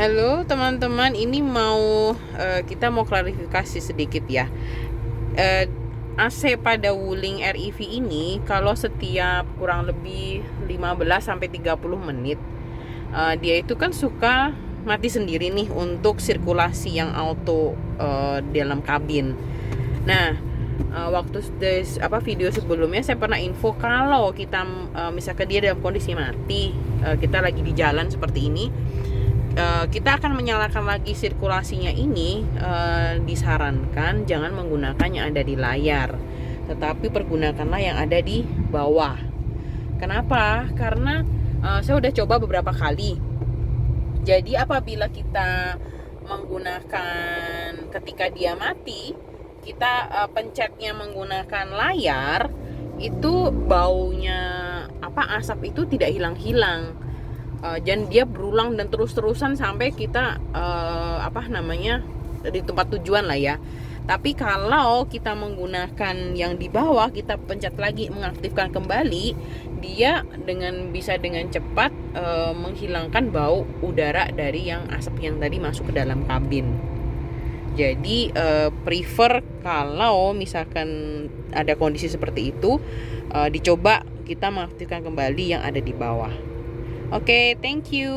Halo teman-teman, ini kita mau klarifikasi sedikit ya. Eh, AC pada Wuling REV ini kalau setiap kurang lebih 15 sampai 30 menit dia itu kan suka mati sendiri nih untuk sirkulasi yang auto dalam kabin. Nah, waktu video sebelumnya saya pernah info kalau kita misalkan dia dalam kondisi mati, kita lagi di jalan seperti ini, kita akan menyalakan lagi sirkulasinya ini. Disarankan jangan menggunakan yang ada di layar, tetapi pergunakanlah yang ada di bawah. Kenapa? Karena saya udah coba beberapa kali. Jadi apabila kita menggunakan ketika dia mati, kita pencetnya menggunakan layar, itu baunya asap itu tidak hilang-hilang. Dan dia berulang dan terus-terusan sampai kita di tempat tujuan lah ya. Tapi kalau kita menggunakan yang di bawah, kita pencet lagi mengaktifkan kembali, dia bisa dengan cepat menghilangkan bau udara dari yang asap yang tadi masuk ke dalam kabin. Jadi prefer kalau misalkan ada kondisi seperti itu, dicoba kita mengaktifkan kembali yang ada di bawah. Oke, thank you.